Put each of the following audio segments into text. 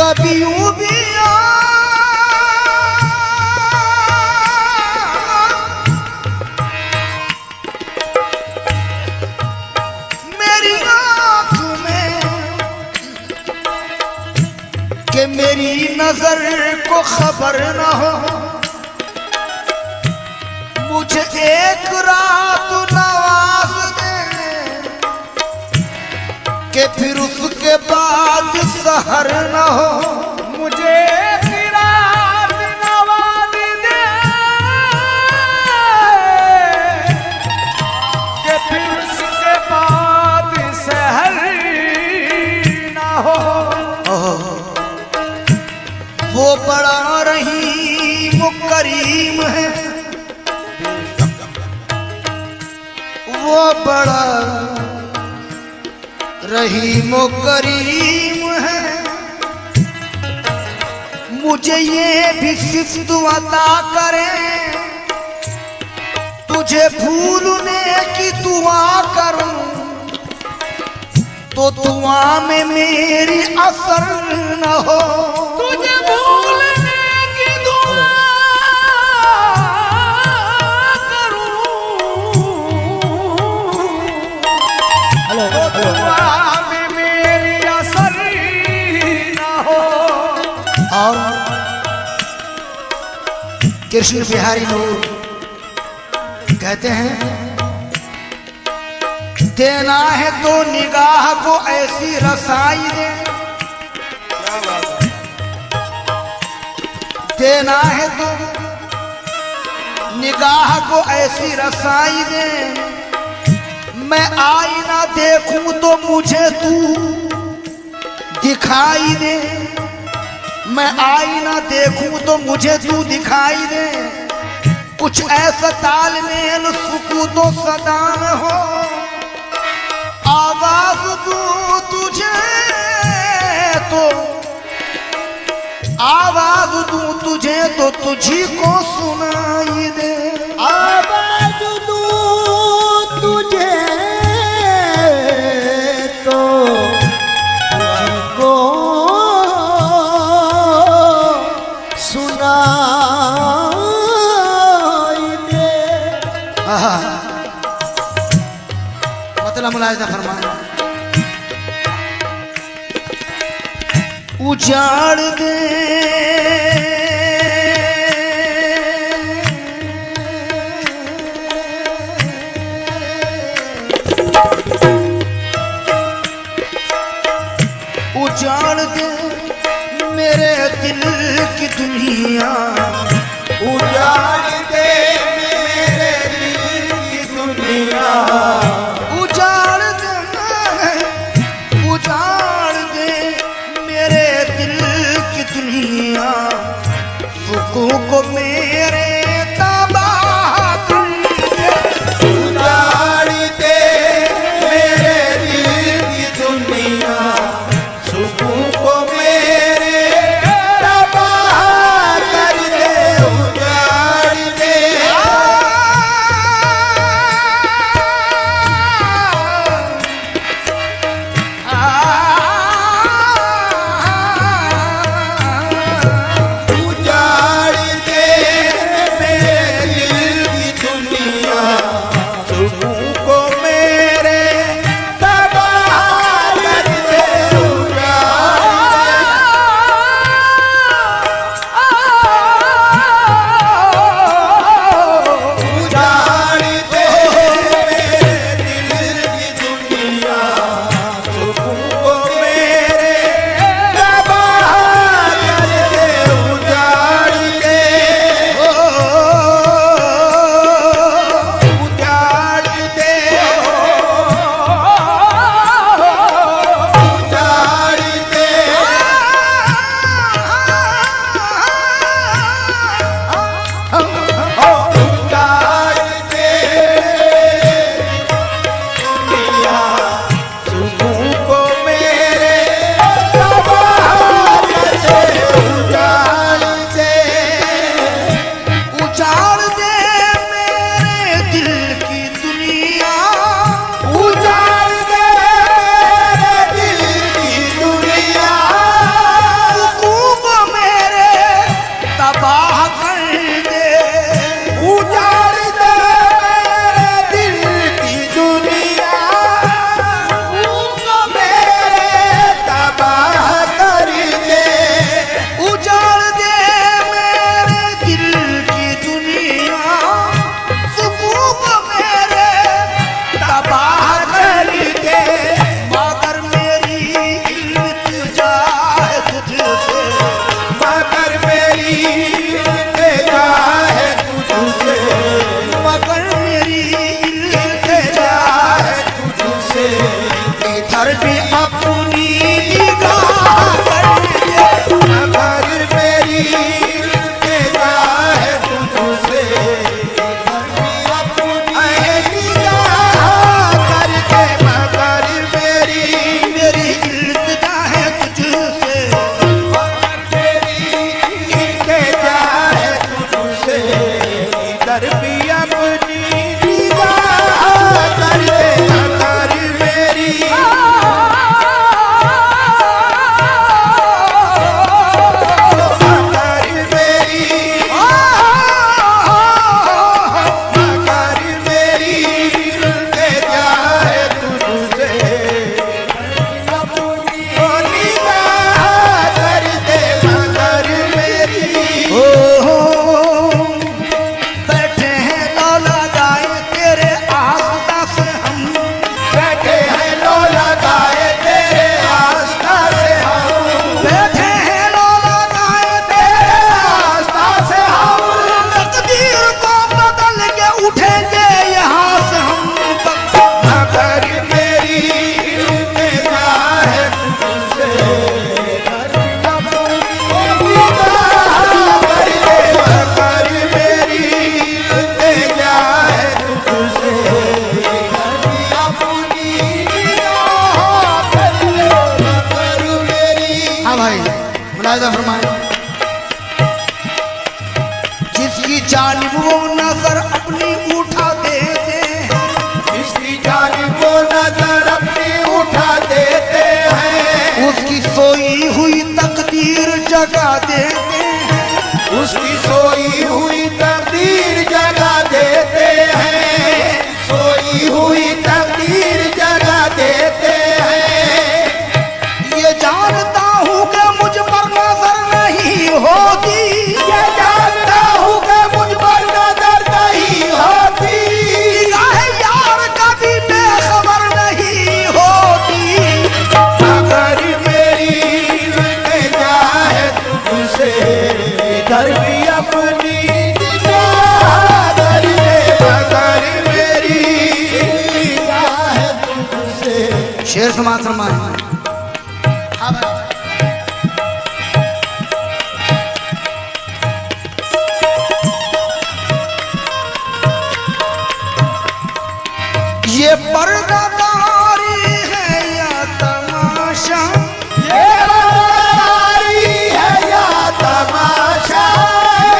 कभी यूं भी मेरी आँख में कि मेरी नजर को खबर न हो, मुझे एक रात नवाज दे कि फिर उसके बाद सहर न हो। मुझे एक रात नवाज दे कि फिर उसके बाद सहर न हो। वो बड़ा रहीम करीम है, वो बड़ा रहीम करीम है, मुझे ये भी सिफ्त अता करे तुझे भूलने की दुआ करूं, तो दुआ में मेरी असर न हो। तुझे भूलने की दुआ में मेरी असर न हो। और कृष्ण बिहारी लोग कहते हैं, देना है तो निगाह को ऐसी रसाई दे, देना है तो निगाह को ऐसी रसाई दे, मैं आईना देखूं तो मुझे तू दिखाई दे, मैं आईना देखूं तो मुझे तू दिखाई दे, कुछ ऐसा तालमेल सुकूतो सदा में हो, आवाज दूं तुझे तो आवाज दूं तुझे तो तुझी को सुनाई दे, आवाज दूं तुझे तो तुझको सुनाई दे। मतलब मुलाहिजा फरमाए, उजाड़ दे उजाड़ दे मेरे दिल की दुनिया, उजाड़ दे मेरे दिल की दुनिया, उजाड़ दे मेरे दिल की दुनिया, सुकून को मेरे तबाह कर दे, उजाड़ दे मेरे दिल की दुनिया, सुकून को मेरे तबाह कर दे, उजाड़ दे। उजाड़ दे भाई मुलाहिजा फरमाए। जिसकी जानिब वो नजर अपनी उठा देते हैं, जिसकी जानिब वो नजर अपनी उठा देते हैं, उसकी सोई हुई तकदीर जगा देते हैं, उसकी सोई हुई तकदीर जगा देते हैं, सोई हुई तकदीर जगा देते हैं। ये जानता हूँ कि मुझ पर नजर नहीं होती, ये जानता हूँ कि मुझ पर नजर नहीं होती, निगाह यार कभी बेखबर नहीं होती। अगर मेरी निगाह है तुझसे, इधर भी अपनी निगाह कर ले। अगर मेरी निगाह है तुझसे। शेर समाज फरमाए। हाँ भाई। ये पर्दादारी है या तमाशा, ये बदारी है या तमाशा, ये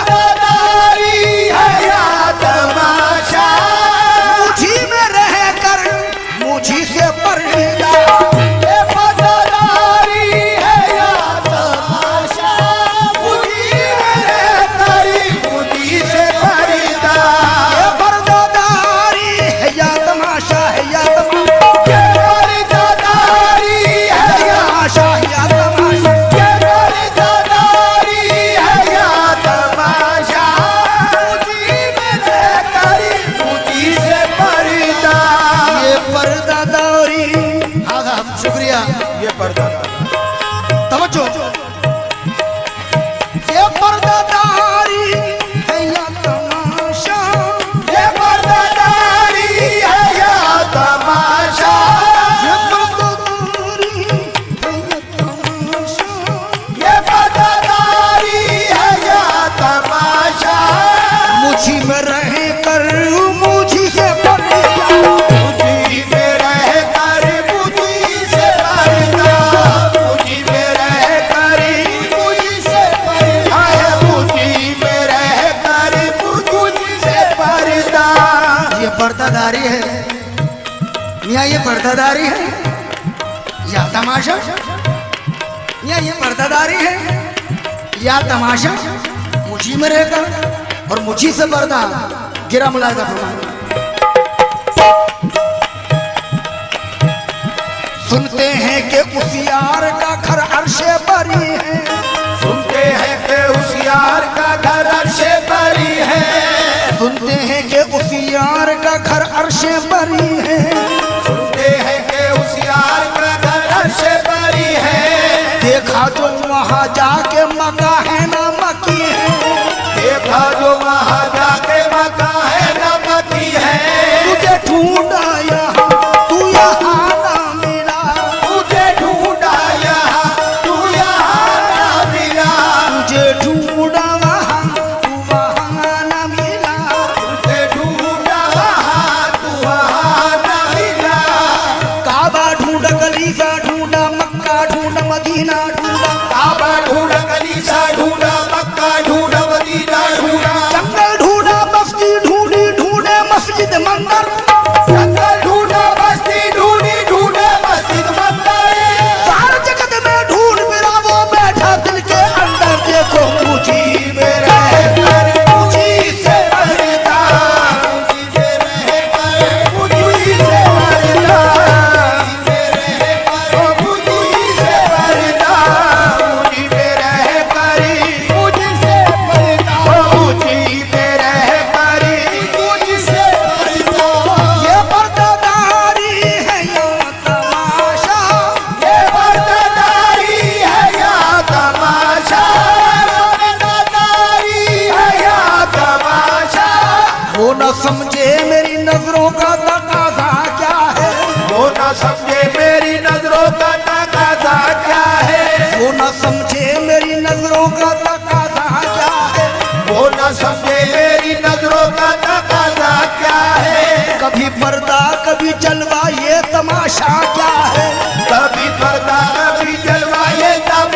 बदारी है या तमाशा, मुझी में रह कर मुझी से पर्दा, ये बदारी है या तमाशा, मुझी मेरे करी मुझी से पर्दा, ये पर्दादारी है या तमाशा है या ये बदारी है या तमाशा है या तमाशा। ये बदारी है या तमाशा, मुझी मेरे करी मुझी से पर्दा। ये पर्दादारी। हाँ साहब शुक्रिया। ये पर्दा तवज्जो। ये पर्दादारी है या तमाशा, ये बदारी है या तमाशा, ये पर्दादारी है या तमाशा। ये बदारी है या तमाशा, मुझी में रह कर मुझी से पर्दा, मुझी में रह कर मुझी से पर्दा, मुझी में रह कर मुझी से पर्दा, मुझी में रह कर मुझी से पर्दा। ये पर्दादारी है मियाँ, ये पर्दादारी है या तमाशा, मियाँ ये पर्दादारी है या तमाशा। मुझी में रहकर और मुझी से पर्दा गिरा। मुलाहिजा फरमाए। सुनते हैं कि उस यार का घर अर्शे बरी है, सुनते हैं कि उस यार का घर अर्शे बरी है, सुनते हैं कि उस यार का घर अर्शे बरी है। सुनते हैं कि उस यार का घर अर्शे बरी है, देखा जो वहाँ जाके मका है ना मकी है, देखा जो वहाँ जाके मका है न मकी है, तुझे ढूंढा यहाँ तू यहाँ ना मिला, तुझे ढूंढा यहाँ तू यहाँ न मिला, तुझे ढूंढा वहाँ तू वहाँ ना मिला। तुझे ढूंढा वहाँ तू वहाँ न मिला, काबा ढूंढा, गलीसा ढूंढा, मक्का ढूंढा, मदीना ढूंढा, काबा ढूंढा, कलीसा ढूंढा, मक्का ढूंढा, मदीना ढूंढा, जंगल ढूंढा, बस्ती ढूंढी, ढूंढे मस्जिद मंदिर, जंगल ढूंढा, बस्ती ढूंढी, ढूंढे मस्जिद मंदिर, सारे जगत में ढूंढ फिरा वो बैठा दिल के अंदर। देखो मुझी में रह कर मुझी से पर्दा, मुझी से रह कर मुझी से पर्दा, मुझी से पर्दा, मुझी में रह कर मुझी से पर्दा, मुझी में रह कर मुझी से पर्दा। ये पर्दादारी है या तमाशा, ये पर्दादारी है या तमाशा, पर्दादारी है या तमाशा, वो न समझे मेरी नजरों का तकाजा क्या है, वो न समझे मेरी नजरों का तकाजा क्या है, वो न समझे मेरी नजरों का तकाजा क्या है। वो न समझे मेरी नजरों का तकाजा क्या है, कभी पर्दा कभी जलवा ये तमाशा क्या है। कभी पर्दा कभी जलवा ये तमाशा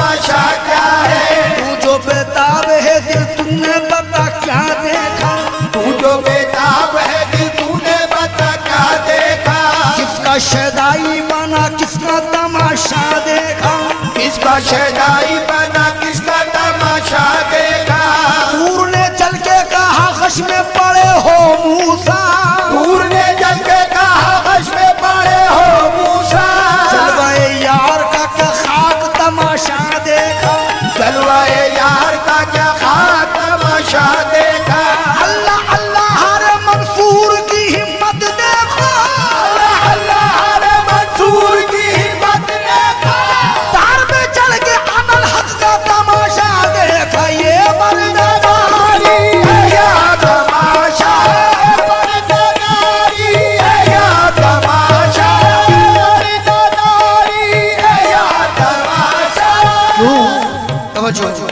तवज्जो।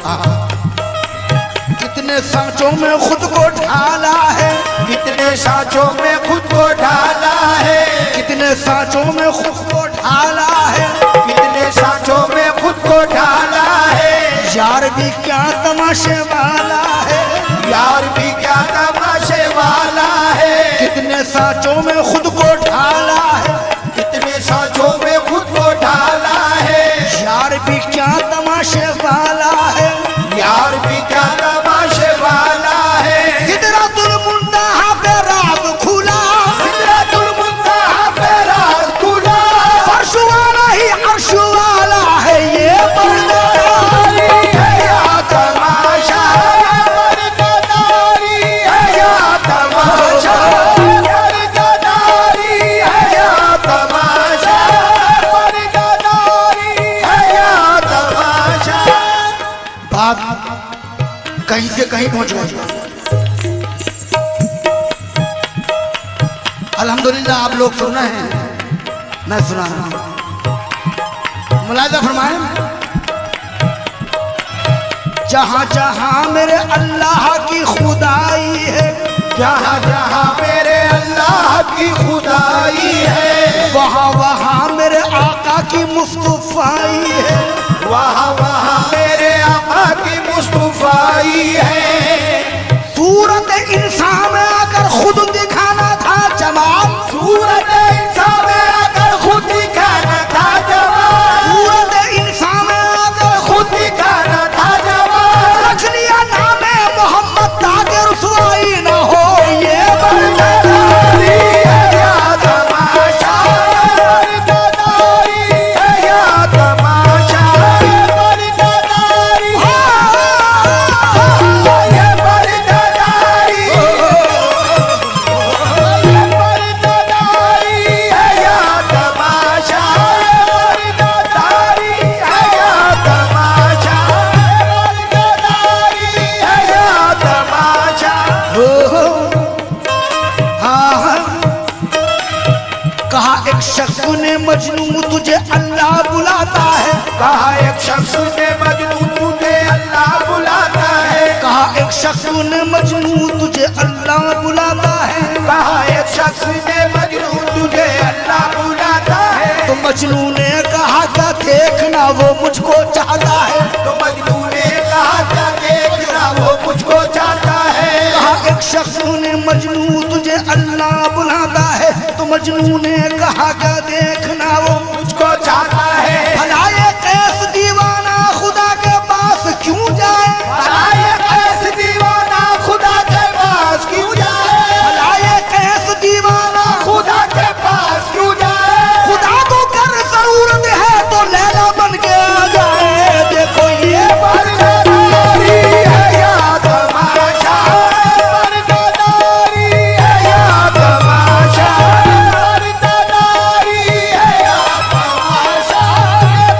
कितने सांचों में खुद को ढाला है, कितने सांचों में खुद को ढाला है, कितने सांचों में खुद को ढाला है, कितने सांचों में खुद को ढाला है। यार भी क्या तमाशे वाला है, यार भी क्या तमाशे वाला है। कितने सांचों में खुद को ढाला है, कितने सांचों में खुद को ढाला है। यार भी क्या तमाशे वाला है, यार भी क्या तमाशे वाला है। सिदरतुल मुंतहा पे राज खुला, सिदरतुल मुंतहा पे राज खुला, फर्श वाला ही अर्श वाला है ये बरदारी है या तमाशा, बरदारी है या तमाशा, बरदारी है या तमाशा, बरदारी है या तमाशा। बात कहीं से कहीं पहुंच गई। अल्हम्दुलिल्लाह आप लोग सुन रहे हैं, मैं सुना रहा हूं। मुलाहिजा फरमाएं, जहां जहां मेरे अल्लाह की खुदाई है, जहाँ जहाँ मेरे अल्लाह की खुदाई है, वहां वहां मेरे आका की मुस्तफाई है, वहाँ वहाँ मेरे आका की मुस्तफाई है। सूरत इंसान में आकर खुद दिखाना था जमाल, सूरत इंसान में आकर खुद दिखाना था जवान, सूरत इंसान में आकर खुद दिखाना था जवान। रख लिया नामे मोहम्मद ताकि रुसवाई न हो ये बरदारी है या तमाशा, बरदारी है या तमाशा, बरदारी है ये बरदारी, ये बरदारी है या तमाशा, बरदारी है या तमाशा, बरदारी है या तमाशा। हाँ, कहा एक शख्स ने मजनू तुझे अल्लाह बुलाता है, कहा एक शख्स ने मजनू तुझे अल्लाह बुलाता है, कहा एक शख्स ने मजनू तुझे अल्लाह बुलाता है, कहा एक शख्स ने मजनू तुझे अल्लाह बुलाता है। तो मजनू ने कहा क्या देखना वो मुझको चाहता है, तो मजनू ने कहा क्या देखना वो मुझको चाहता है। कहा एक शख्स ने मजनू तुझे अल्लाह बुलाता है, तो मजनू ने कहा क्या देखना वो मुझको चाहता है। भला ये कैस दीवाना खुदा के पास क्यों जाए, भला ये कैस दीवाना खुदा के पास क्यों जाए, भला ये कैस दीवाना खुदा के पास क्यों जाए। खुदा को कर जरूरत है तो लैला बन के आ जाए। देखो ये बरदारी है या तमाशा, बरदारी है या तमाशा, बरदारी है या तमाशा,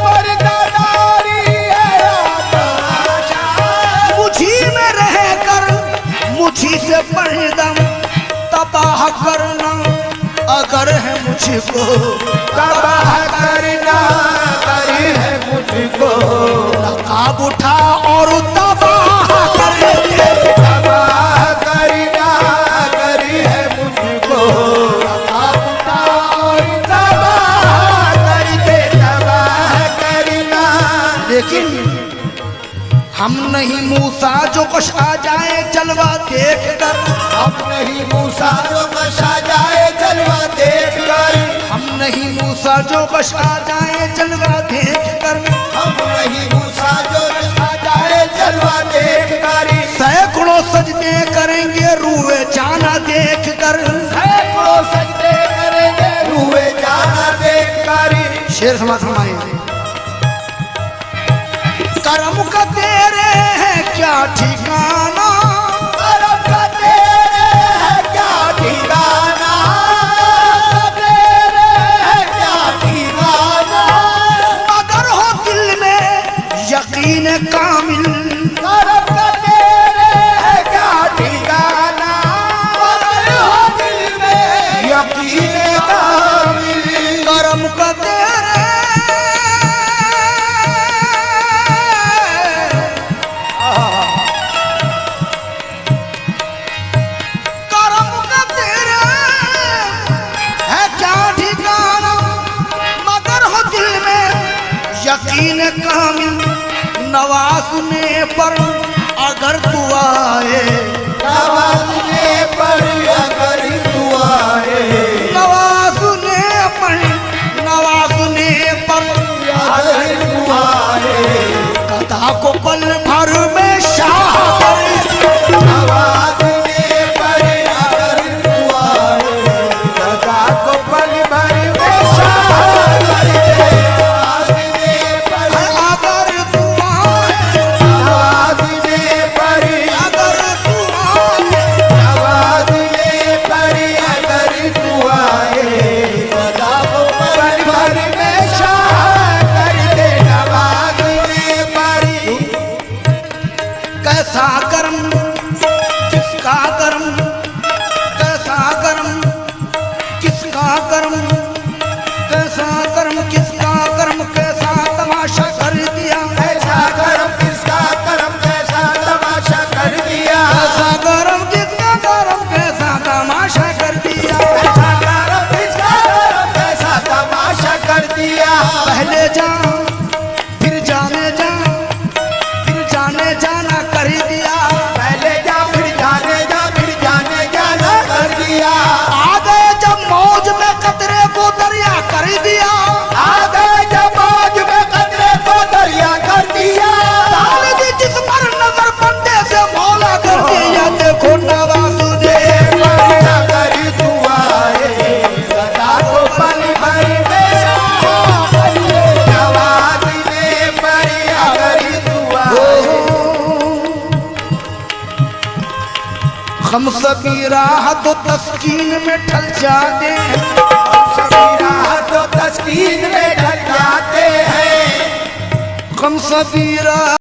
बरदारी है या तमाशा। मुझी में रहकर मुझी से परिदम तबाह करना अगर है मुझको, तबाह करना करी है मुझको, नकाब उठा और तबाह कर दे। तबाह करना करी है मुझको, तबाह कर दे, तबाह करना। लेकिन हम नहीं मूसा जो कुछ आ जाए जलवा देख कर, हम नहीं मूसा जो बसा जाए जलवा देख कर, हम नहीं मूसा जो कुछ आ जाए जलवा देख कर, हम नहीं मूसा जो बसा जाए जलवा देख कर। सैकड़ों सजदे करेंगे रूए जाना देख कर। सैकड़ों सजदे करेंगे रूए जाना देख कर। शेर समाज फरमाए, करम का तेरे है क्या ठिकाना, करम का तेरे है क्या ठिकाना, तेरे है क्या ठिकाना। अगर हो दिल में यकीन कामिल, करम का तेरे है क्या ठिकाना, अगर हो दिल में यकीन कामिल। करम का तेरे नवाजने पर अगर तू आए, नवाजने पर अगर तू आए, नवाजने पर अगर तू आए, कथा को पल भर में शाह कर दे। नवाजने पर अगर तू आए, सदा को पल भर में शाह कर दे। नवाजने पर अगर तू आए, नवाजने पर अगर तू आए, नवाजने पर अगर तू आए, सदा को पल भर में शाह कर दे। नवाजने पर कैसा कर्म किसका कर्म, कैसा कर्म किसका कर्म, कैसा कर्म किसका कर्म, कैसा तमाशा कर दिया, ऐसा कर्म किसका कर्म, कैसा तमाशा कर दिया। कैसा कर्म किसका कर्म, कैसा तमाशा कर दिया। ऐसा कर्म किसका कर्म, कैसा तमाशा कर दिया। पहले जा फिर जाने जा, फिर जाने जाना कर दिया। पहले जा फिर जाने जा, फिर जाने जाना कर दिया। आ गए जब मौज में कतरे को दरिया कर दिया। आ गए जब मौज में कतरे को दरिया कर दिया। डाल दी जिस पर नजर बंदे से मौला कर दिया। देखो नवाजुद्दीन अगर तू आए, सदा को पल भर में शाह कर दे। नवाजने पर अगर तू आए, हम सभी राह तो तस्कीन में ढल जाते हैं, सभी राह तो तस्कीन में ढल जाते हैं। हम सभी राह